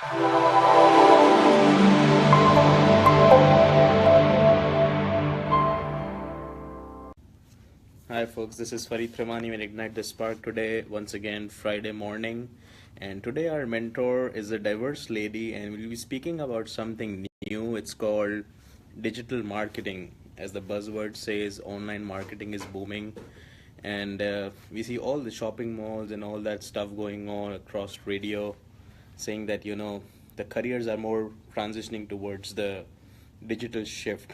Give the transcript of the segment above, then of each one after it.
Hi folks, this is FARID PREMANI with Ignite the Spark today, once again Friday morning. And today our mentor is a diverse lady and we'll be speaking about something new. It's called digital marketing. As the buzzword says, online marketing is booming. And we see all the shopping malls and all that stuff going on across radio saying that, the careers are more transitioning towards the digital shift.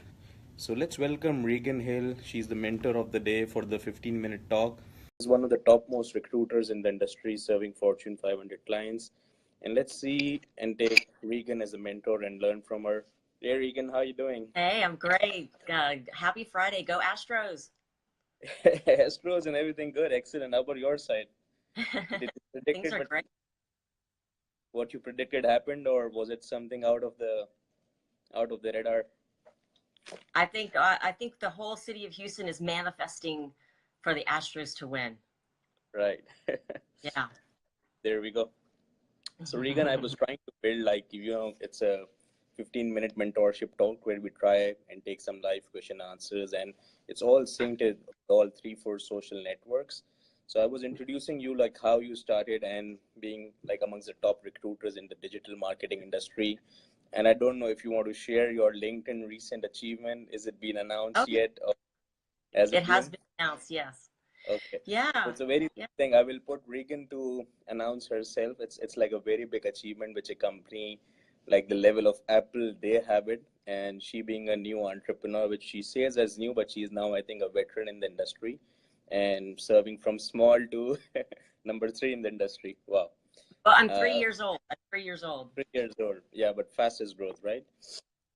So let's welcome Regan Hill. She's the mentor of the day for the 15-minute talk. She's one of the topmost recruiters in the industry, serving Fortune 500 clients. And let's see and take Regan as a mentor and learn from her. Hey, Regan, how you doing? Hey, I'm great. Happy Friday. Go Astros. Astros and everything good. Excellent. How about your side? Did you predict Things it, are but great. what you predicted happened, or was it something out of the radar? I think the whole city of Houston is manifesting for the Astros to win. Right. Yeah. There we go. So Regan, I was trying to build it's a 15-minute mentorship talk where we try and take some live question answers, and it's all synced with all 3-4 social networks. So I was introducing you like how you started and being like amongst the top recruiters in the digital marketing industry. And I don't know if you want to share your LinkedIn recent achievement. Is it been announced Oh, yet? Or has it it has been? been announced. Yes. Okay. So Yeah. it's a very Yeah. big thing. I will put Regan to announce herself. It's like a very big achievement which a company like the level of Apple they have it. And she being a new entrepreneur, which she says as new, but she's now I think a veteran in the industry and serving from small to number 3 in the industry. Wow. Well, I'm three Uh, years old. I'm 3 years old. 3 years old. Yeah, but fastest growth, right?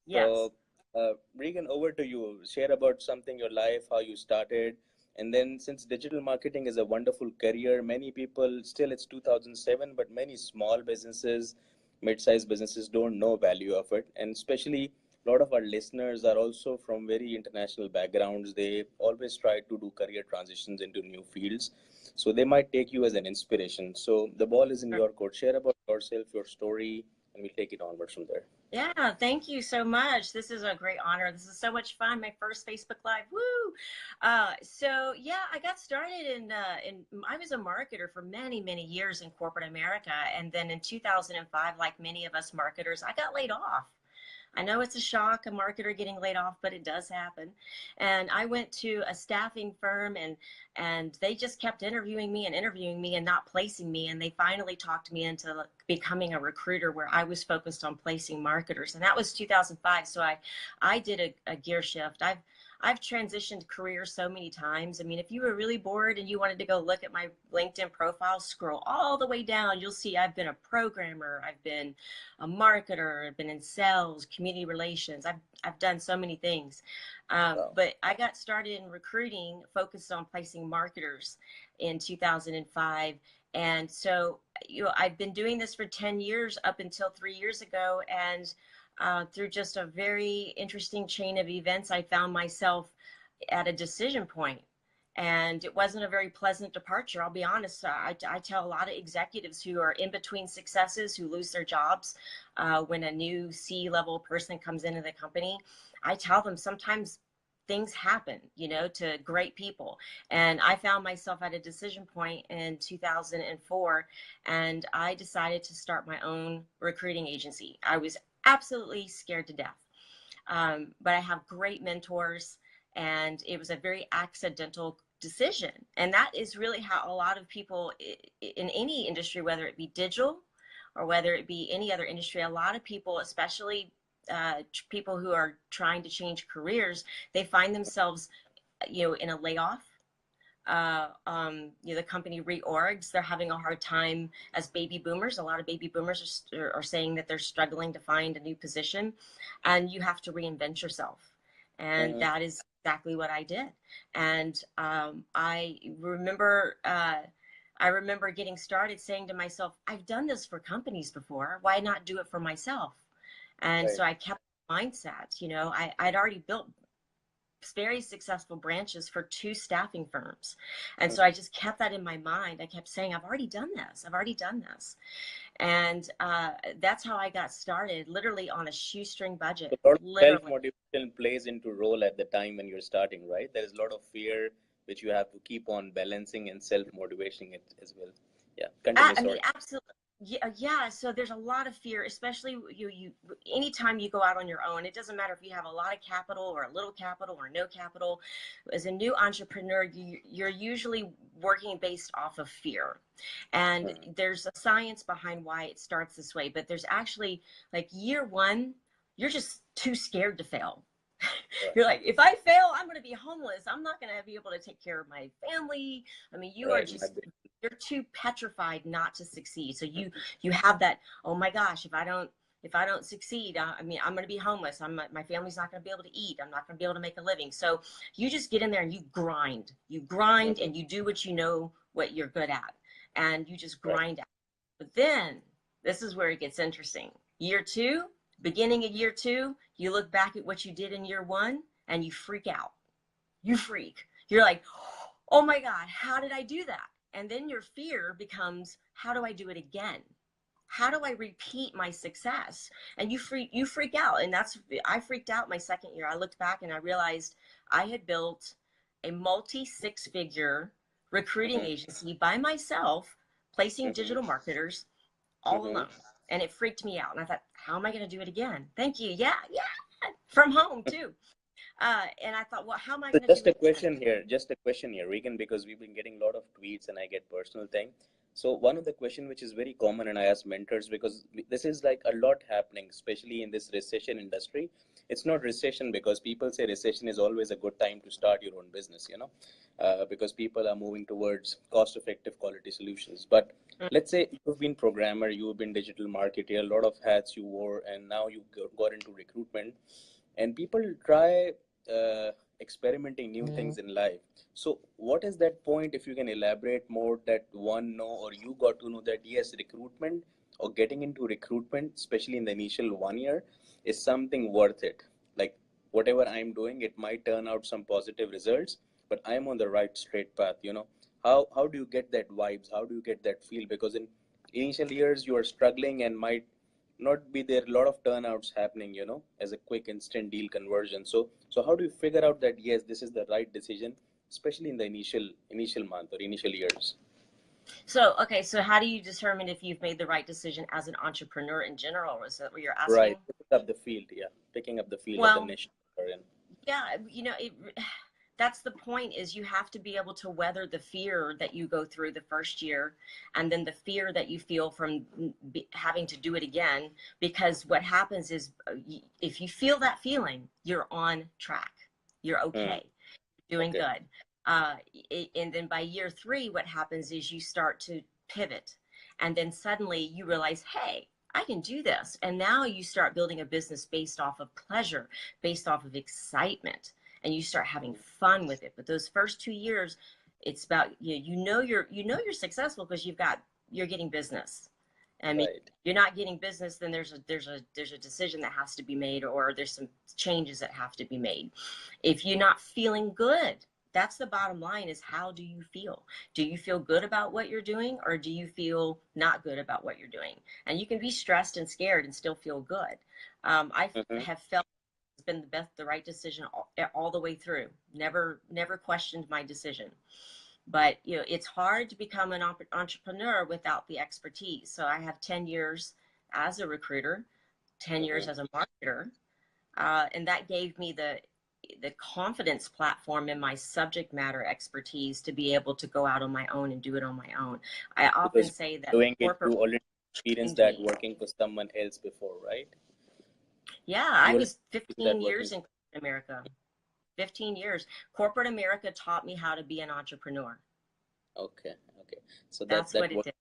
Yes. So, Regan, over to you. Share about something, your life, how you started. And then, since digital marketing is a wonderful career, many people still it's 2007, but many small businesses, mid-sized businesses don't know value of it. And especially, a lot of our listeners are also from very international backgrounds. They always try to do career transitions into new fields. So they might take you as an inspiration. So the ball is in your court. Share about yourself, your story, and we'll take it onwards from there. Yeah, thank you so much. This is a great honor. This is so much fun. My first Facebook Live. Woo! So yeah, I got started in I was a marketer for many, many years in corporate America. And then in 2005, like many of us marketers, I got laid off. I know it's a shock, a marketer getting laid off, but it does happen. And I went to a staffing firm and they just kept interviewing me and not placing me. And they finally talked me into becoming a recruiter where I was focused on placing marketers. And that was 2005. So I did a gear shift. I've transitioned careers so many times. I mean, if you were really bored and you wanted to go look at my LinkedIn profile, scroll all the way down, you'll see I've been a programmer, I've been a marketer, I've been in sales, community relations. I've done so many things. Wow. But I got started in recruiting, focused on placing marketers in 2005. And so, I've been doing this for 10 years up until 3 years ago. And through just a very interesting chain of events, I found myself at a decision point. And it wasn't a very pleasant departure. I'll be honest. I tell a lot of executives who are in between successes, who lose their jobs when a new C-level person comes into the company. I tell them sometimes things happen, to great people. And I found myself at a decision point in 2004, and I decided to start my own recruiting agency. I was absolutely scared to death. But I have great mentors, and it was a very accidental decision. And that is really how a lot of people in any industry, whether it be digital or whether it be any other industry, a lot of people, especially people who are trying to change careers, they find themselves, in a layoff. The company reorgs. They're having a hard time as baby boomers. A lot of baby boomers are saying that they're struggling to find a new position, and you have to reinvent yourself. And Mhm. that is exactly what I did. And I remember getting started saying to myself, I've done this for companies before. Why not do it for myself? And Right. so I kept the mindset. I'd already built very successful branches for 2 staffing firms. And so I just kept that in my mind. I kept saying, I've already done this. I've already done this. And that's how I got started, literally on a shoestring budget. So a lot of Literally. self-motivation plays into role at the time when you're starting, right? There is a lot of fear which you have to keep on balancing and self-motivation it as well. Yeah, continue, I mean, sorry. absolutely. Yeah. So there's a lot of fear, especially anytime you go out on your own. It doesn't matter if you have a lot of capital or a little capital or no capital. As a new entrepreneur, you're usually working based off of fear. And there's a science behind why it starts this way. But there's actually, like, year one, you're just too scared to fail. You're like, if I fail, I'm going to be homeless. I'm not going to be able to take care of my family. I mean, you are just, you're too petrified not to succeed. So you have that, oh my gosh, if I don't succeed, I mean, I'm going to be homeless. My family's not going to be able to eat. I'm not going to be able to make a living. So you just get in there and you grind and you do what you know, what you're good at, and you just grind out. But then this is where it gets interesting. Year two, beginning of year two, you look back at what you did in year one and you freak out. You freak. You're like, oh my God, how did I do that? And then your fear becomes, how do I do it again? How do I repeat my success? And you freak out. And I freaked out my second year. I looked back and I realized I had built a multi-6-figure recruiting agency by myself, placing digital marketers all alone. And it freaked me out. And I thought, how am I going to do it again? Thank you. Yeah. From home too. And I thought, well, how am I going to do it? Just a question here, Regan, because we've been getting a lot of tweets and I get personal thing. So one of the question which is very common, and I ask mentors, because this is like a lot happening, especially in this recession industry. It's not recession because people say recession is always a good time to start your own business, because people are moving towards cost-effective quality solutions. But let's say you've been programmer, you've been digital marketer, a lot of hats you wore, and now you got into recruitment, and people try experimenting new things in life. So what is that point, if you can elaborate more, that one know, or you got to know that yes, recruitment or getting into recruitment, especially in the initial 1 year, is something worth it? Like, whatever I'm doing, it might turn out some positive results, but I'm on the right straight path. How do you get that vibes? How do you get that feel? Because in initial years you are struggling and might not be there a lot of turnouts happening, as a quick instant deal conversion. So how do you figure out that yes, this is the right decision, especially in the initial month or initial years? So how do you determine if you've made the right decision as an entrepreneur in general? Is that what you're asking? Right, picking up the field of the niche. Yeah, that's the point, is you have to be able to weather the fear that you go through the first year, and then the fear that you feel from having to do it again. Because what happens is, if you feel that feeling, you're on track. You're okay. Doing good. And then by year 3, what happens is you start to pivot. And then suddenly you realize, hey, I can do this. And now you start building a business based off of pleasure, based off of excitement. And you start having fun with it. But those first 2 years, it's about, you're successful because you're getting business. I mean, you're not getting business, then there's a decision that has to be made, or there's some changes that have to be made. If you're not feeling good, that's the bottom line, is how do you feel? Do you feel good about what you're doing, or do you feel not good about what you're doing? And you can be stressed and scared and still feel good. I have felt it's been the right decision all the way through. Never questioned my decision. But it's hard to become an entrepreneur without the expertise. So I have 10 years as a recruiter, 10 years as a marketer, and that gave me the confidence platform in my subject matter expertise to be able to go out on my own and do it on my own. I often say that doing it, you already experienced that working for someone else before, right? Yeah, I was 15 years in America. 15 years. Corporate America taught me how to be an entrepreneur. Okay. So that's what it did.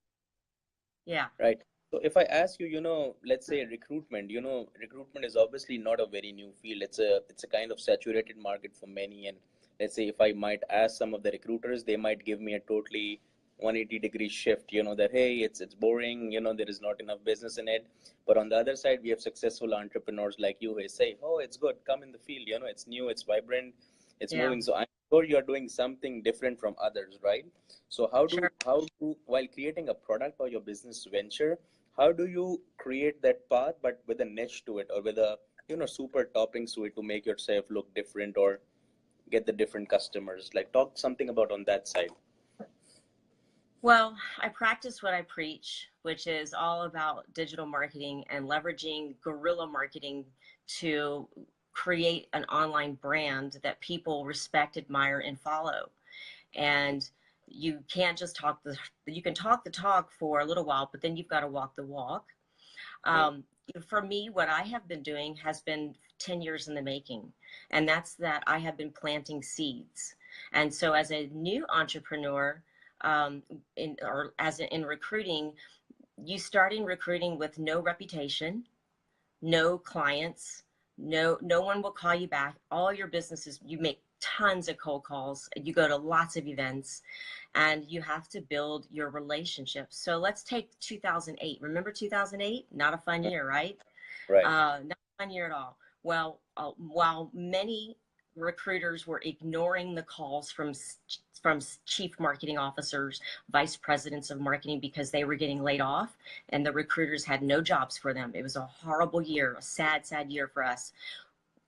Yeah. Right. So if I ask you, let's say recruitment, recruitment is obviously not a very new field. It's a kind of saturated market for many. And let's say if I might ask some of the recruiters, they might give me a totally 180-degree shift, that, hey, it's boring, there is not enough business in it. But on the other side, we have successful entrepreneurs like you who say, oh, it's good, come in the field, it's new, it's vibrant, it's Yeah, moving. So I'm sure you're doing something different from others, right? So sure. how do while creating a product or your business venture, how do you create that path but with a niche to it, or with a super toppings to it, to make yourself look different or get the different customers? Like, talk something about on that side. Well, I practice what I preach, which is all about digital marketing and leveraging guerrilla marketing to create an online brand that people respect, admire, and follow. And you can't just you can talk the talk for a little while, but then you've got to walk the walk. Mm, Um, for me, what I have been doing has been 10 years in the making, and that's that I have been planting seeds. And so, as a new entrepreneur, in recruiting, you start in recruiting with no reputation, no clients, no one will call you back. All your businesses, you make tons of cold calls, you go to lots of events, and you have to build your relationships. So let's take 2008. Remember 2008? Not a fun mm, year, right? right. Not a fun year at all. Well, while many recruiters were ignoring the calls from chief marketing officers, vice presidents of marketing, because they were getting laid off and the recruiters had no jobs for them. It was a horrible year, a sad, sad year for us.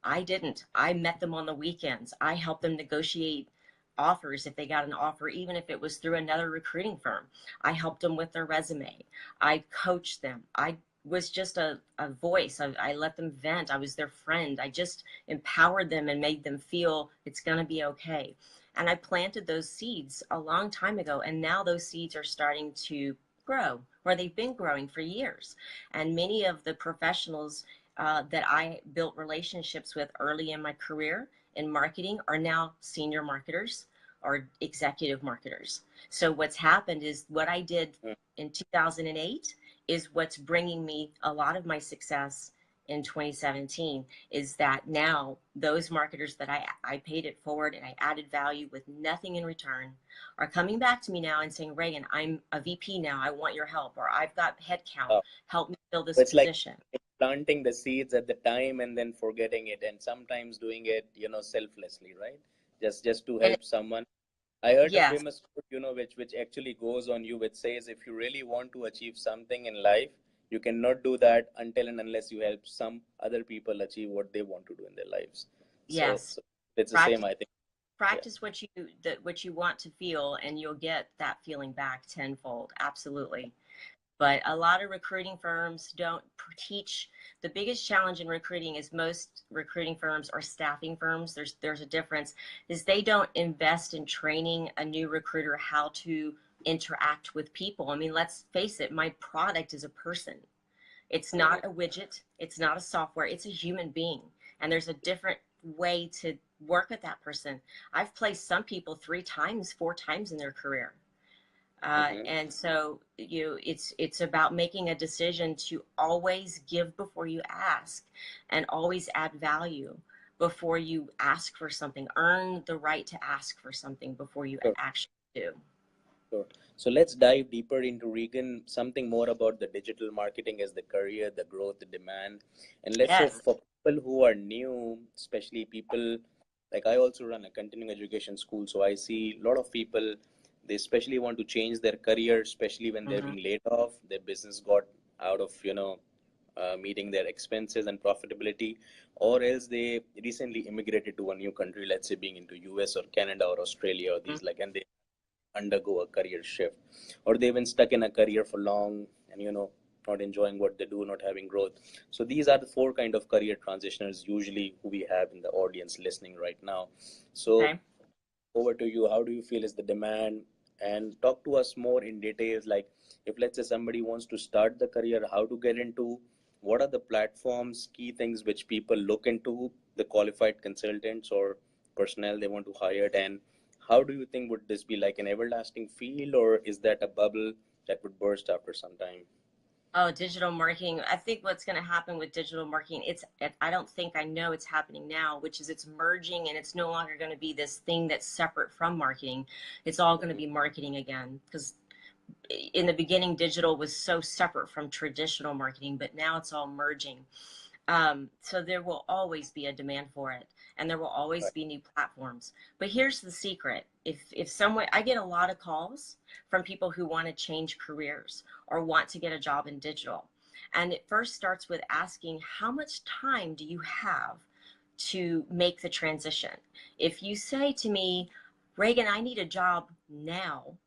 I didn't. I met them on the weekends. I helped them negotiate offers if they got an offer, even if it was through another recruiting firm. I helped them with their resume. I coached them. I was just a voice. I let them vent. I was their friend. I just empowered them and made them feel it's going to be okay. And I planted those seeds a long time ago. And now those seeds are starting to grow, or they've been growing for years. And many of the professionals that I built relationships with early in my career in marketing are now senior marketers or executive marketers. So what's happened is what I did Mm. in 2008 is what's bringing me a lot of my success in 2017, is that now those marketers that I paid it forward and I added value with nothing in return are coming back to me now and saying, Regan, I'm a VP now. I want your help, or I've got headcount. Uh, Help me fill this it's like position. planting the seeds at the time and then forgetting it, and sometimes doing it, selflessly, right? Just to And help someone. I heard a yes, famous quote, which actually goes on you, which says, if you really want to achieve something in life, you cannot do that until and unless you help some other people achieve what they want to do in their lives. So, yes. so it's the same, Practice I think. Yeah. practice what you want to feel, and you'll get that feeling back tenfold. Absolutely. But a lot of recruiting firms don't teach. The biggest challenge in recruiting is most recruiting firms or staffing firms, there's a difference, is they don't invest in training a new recruiter how to interact with people. I mean, let's face it, my product is a person. It's Hmm. not a widget, it's not a software, it's a human being. And there's a different way to work with that person. I've placed some people 3 times, 4 times in their career. Hmm. And so it's about making a decision to always give before you ask, and always add value before you ask for something. Earn the right to ask for something before you Sure, actually do. sure. So let's dive deeper into Regan, something more about the digital marketing as the career, the growth, the demand. And let's say Yes. for people who are new, especially people like, I also run a continuing education school, so I see a lot of people, they especially want to change their career, especially when they're Hmm. being laid off, their business got out of, meeting their expenses and profitability, or else they recently immigrated to a new country, let's say being into US or Canada or Australia or these, like, and they undergo a career shift, or they've been stuck in a career for long and not enjoying what they do, not having growth. So these are the four kind of career transitioners usually who we have in the audience listening right now. So Okay. over to you, how do you feel is the demand, and talk to us more in details, like, if let's say somebody wants to start the career, how to get into, what are the platforms, key things which people look into, the qualified consultants or personnel they want to hire, and how do you think, would this be like an everlasting field, or is that a bubble that would burst after some time? Oh, digital marketing. I think what's going to happen with digital marketing, I don't think, I know it's happening now, which is it's merging, and it's no longer going to be this thing that's separate from marketing. It's all going to Mhm. be marketing again, because in the beginning, digital was so separate from traditional marketing, but now it's all merging. So there will always be a demand for it, and there will always Right. be new platforms. But here's the secret. If someone, I get a lot of calls from people who want to change careers or want to get a job in digital. And it first starts with asking, how much time do you have to make the transition? If you say to me, Regan, I need a job now,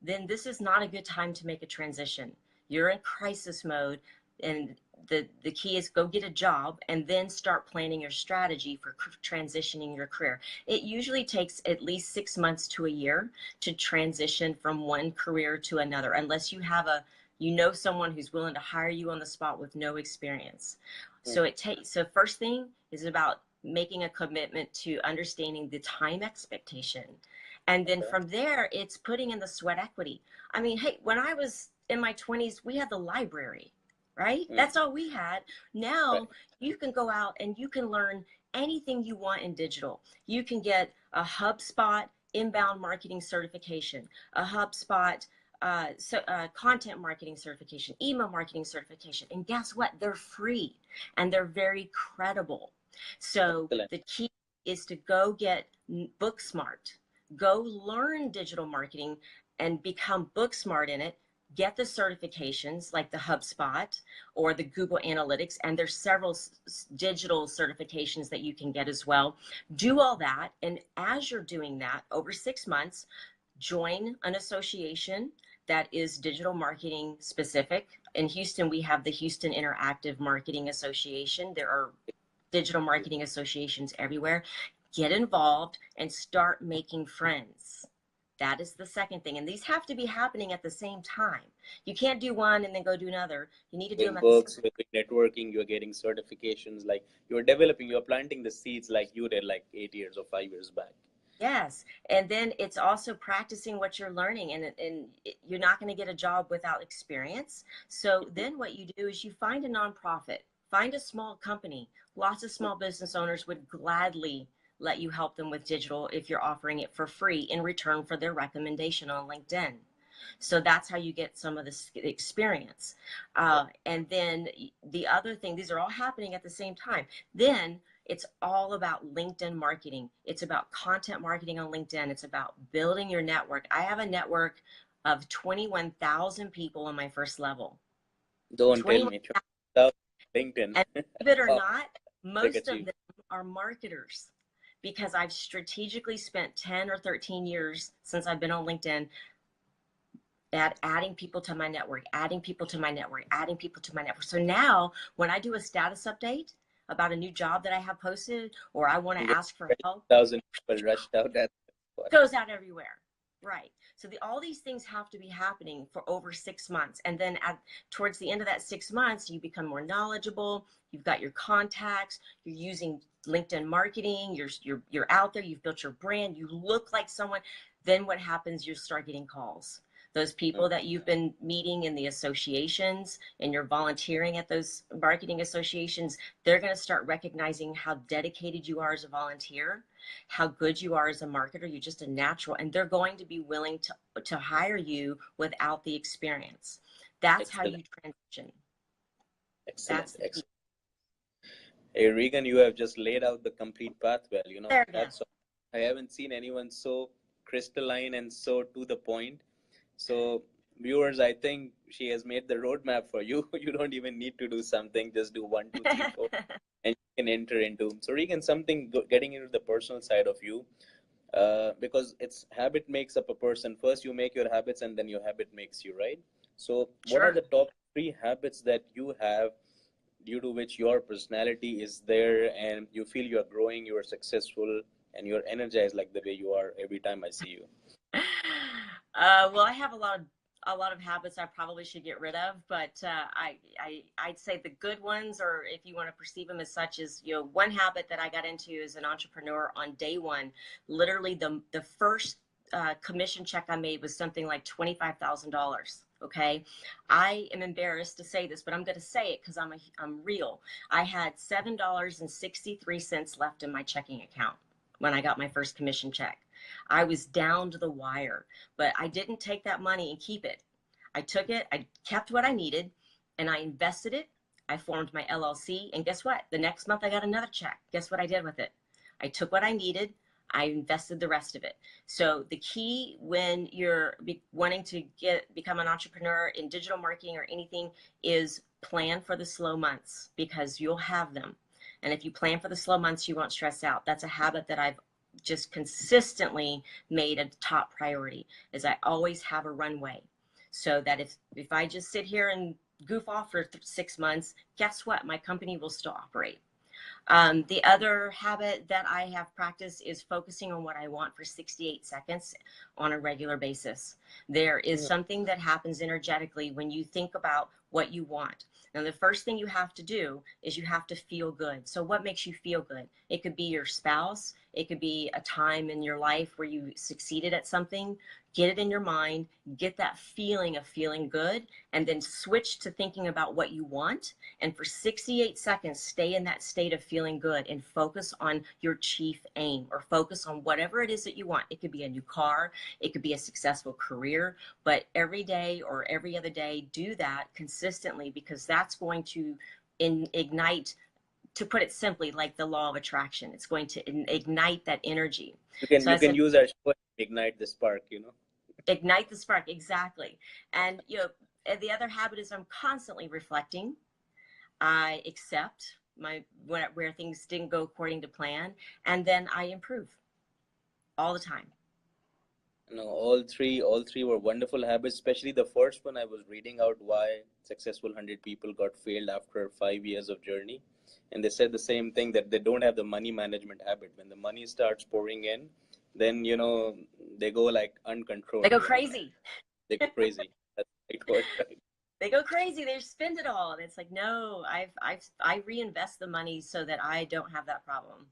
then this is not a good time to make a transition. You're in crisis mode, and the key is go get a job and then start planning your strategy for transitioning your career. It usually takes at least 6 months to a year to transition from one career to another, unless you have a, you know, someone who's willing to hire you on the spot with no experience. So Mhm. it takes, so first thing is about making a commitment to understanding the time expectation. And then Okay. from there, it's putting in the sweat equity. I mean, hey, when I was in my 20s, we had the library, right? Mhm. That's all we had. Right. Now you can go out and you can learn anything you want in digital. You can get a HubSpot inbound marketing certification, a HubSpot content marketing certification, email marketing certification. And guess what? They're free and they're very credible. So Excellent. the key is to go get book smart, go learn digital marketing and become book smart in it. Get the certifications like the HubSpot or the Google Analytics, and there's several digital certifications that you can get as well. Do all that, and as you're doing that over 6 months, join an association that is digital marketing specific. In Houston, we have the Houston Interactive Marketing Association. There are digital marketing associations everywhere. Get involved and start making friends. That is the second thing. And these have to be happening at the same time. You can't do one and then go do another. You need to do them Doing at the same books, time. you're doing networking, you're getting certifications, like you're developing, you're planting the seeds like you did like 8 years or 5 years back. Yes. And then it's also practicing what you're learning. And you're not going to get a job without experience. So then what you do is you find a nonprofit, find a small company. Lots of small business owners would gladly let you help them with digital if you're offering it for free in return for their recommendation on LinkedIn. So that's how you get some of the experience. Right. And then the other thing, these are all happening at the same time. Then it's all about LinkedIn marketing. It's about content marketing on LinkedIn. It's about building your network. I have a network of 21,000 people on my first level. Don't tell 21, me. 20,000 LinkedIn. and believe it or Wow, not, big most of achievement. them are marketers because I've strategically spent 10 or 13 years since I've been on LinkedIn at adding people to my network, adding people to my network, adding people to my network. So now when I do a status update about a new job that I have posted or I want to And just ask for help, 20,000 people rushed out. That's what. goes out everywhere. Right. So all these things have to be happening for over 6 months. And then towards the end of that 6 months, you become more knowledgeable. You've got your contacts. You're using LinkedIn marketing. You're out there. You've built your brand. You look like someone. Then what happens? You start getting calls. Those Mm. people that you've been meeting in the associations and you're volunteering at those marketing associations, they're going to start recognizing how dedicated you are as a volunteer, how good you are as a marketer. You're just a natural, and they're going to be willing to hire you without the experience. That's how Excellent. you transition. That's Excellent. the key. Excellent. Hey, Regan, you have just laid out the complete path well. There again. That's, I haven't seen anyone so crystalline and so to the point. So, viewers, I think she has made the roadmap for you. You don't even need to do something, just do one, two, three, four, and you can enter into. So, Regan, something getting into the personal side of you, because it's habit makes up a person. First, you make your habits, and then your habit makes you, right? So, what are Sure. the top three habits that you have due to which your personality is there and you feel you're growing, you're successful, and you're energized like the way you are every time I see you? Well, I have a lot of habits I probably should get rid of, but I'd say the good ones, or if you want to perceive them as such, is one habit that I got into as an entrepreneur on day one. Literally, the first commission check I made was something like $25,000. Okay, I am embarrassed to say this, but I'm going to say it because I'm real. I had $7.63 left in my checking account when I got my first commission check. I was down to the wire, but I didn't take that money and keep it. I took it, I kept what I needed, and I invested it. I formed my LLC, and guess what? The next month I got another check. Guess what I did with it? I took what I needed. I invested the rest of it. So the key when you're wanting to become an entrepreneur in digital marketing or anything is plan for the slow months, because you'll have them. And if you plan for the slow months, you won't stress out. That's a habit that I've just consistently made a top priority, is I always have a runway, so that if I just sit here and goof off for 6 months, guess what? My company will still operate. The other habit that I have practiced is focusing on what I want for 68 seconds on a regular basis. There is something that happens energetically when you think about what you want. Now, the first thing you have to do is you have to feel good. So what makes you feel good? It could be your spouse. It could be a time in your life where you succeeded at something. Get it in your mind, get that feeling of feeling good, and then switch to thinking about what you want. And for 68 seconds, stay in that state of feeling good and focus on your chief aim, or focus on whatever it is that you want. It could be a new car, it could be a successful career, but every day or every other day, do that consistently, because that's going to ignite, to put it simply, like the law of attraction. It's going to ignite that energy. So you can use our show and ignite the spark, Ignite the spark, exactly. And the other habit is I'm constantly reflecting. I accept where things didn't go according to plan, and then I improve all the time. No, all three were wonderful habits, especially the first one. I was reading out why successful 100 people got failed after 5 years of journey. And they said the same thing, that they don't have the money management habit. When the money starts pouring in, then, they go like uncontrolled. They go crazy. They go crazy. That's the right word, right? They go crazy. They spend it all. And it's like, no, I reinvest the money so that I don't have that problem.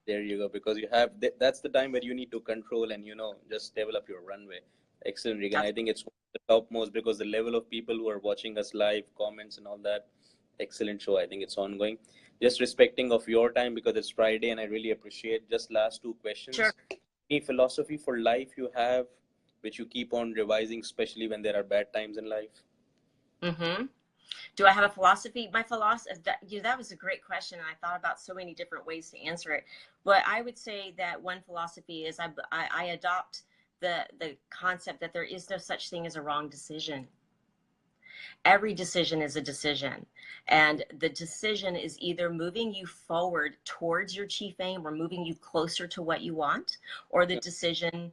There you go, because that's the time where you need to control and, just develop your runway. Excellent, Regan. I think it's the topmost, because the level of people who are watching us live, comments and all that, excellent show. I think it's ongoing. Just respecting of your time, because it's Friday, and I really appreciate. Just last two questions. Sure. Any philosophy for life you have, which you keep on revising, especially when there are bad times in life? Mm-hmm. Do I have a philosophy? My philosophy, that was a great question. And I thought about so many different ways to answer it. But I would say that one philosophy is I adopt the concept that there is no such thing as a wrong decision. Every decision is a decision. And the decision is either moving you forward towards your chief aim, or moving you closer to what you want, or the decision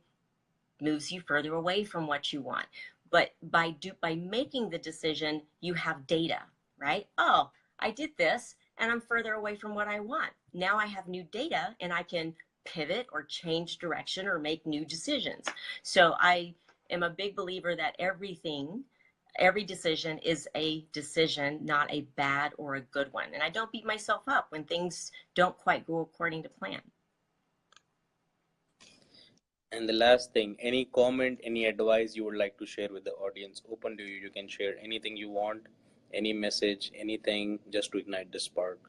moves you further away from what you want. But by making the decision, you have data, right? Oh, I did this and I'm further away from what I want. Now I have new data and I can pivot or change direction or make new decisions. So I am a big believer that every decision is a decision, not a bad or a good one. And I don't beat myself up when things don't quite go according to plan. And the last thing, any comment, any advice you would like to share with the audience? Open to you. You can share anything you want, any message, anything, just to ignite the spark.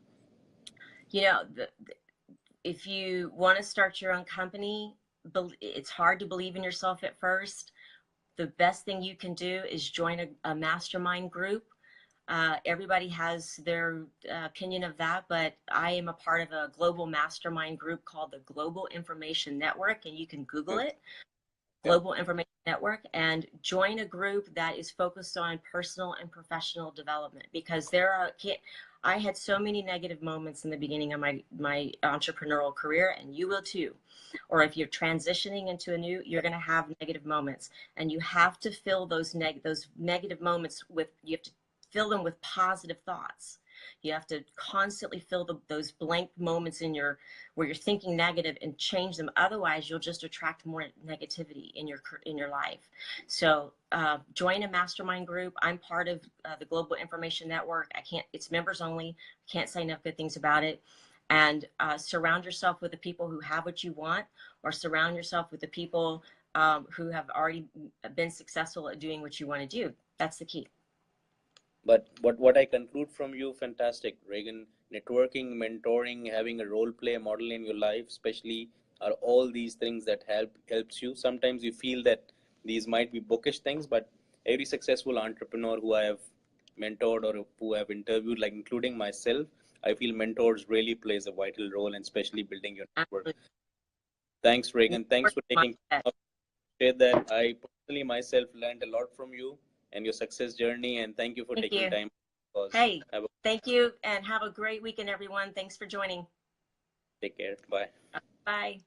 If you want to start your own company, it's hard to believe in yourself at first. The best thing you can do is join a mastermind group. Everybody has their opinion of that, but I am a part of a global mastermind group called the Global Information Network, and you can Google it, Global Information Network, and join a group that is focused on personal and professional development, because I had so many negative moments in the beginning of my entrepreneurial career, and you will too. Or if you're transitioning into you're going to have negative moments, and you have to fill those negative moments you have to fill them with positive thoughts. You have to constantly fill those blank moments where you're thinking negative, and change them. Otherwise, you'll just attract more negativity in your life. So join a mastermind group. I'm part of the Global Information Network. It's members only. Can't say enough good things about it. And surround yourself with the people who have what you want, or surround yourself with the people who have already been successful at doing what you want to do. That's the key. But what I conclude from you, fantastic, Regan. Networking, mentoring, having a role play model in your life, especially, are all these things that helps you. Sometimes you feel that these might be bookish things, but every successful entrepreneur who I have mentored or who I've interviewed, like including myself, I feel mentors really plays a vital role, and especially building your network. Absolutely. Thanks, Reagan. Thanks Network for taking mindset. time to share that. I personally myself learned a lot from you and your success journey, and thank you for Thank taking you. time. Because Hey, have a thank you and have a great weekend, everyone. Thanks for joining. take care. Bye. Bye.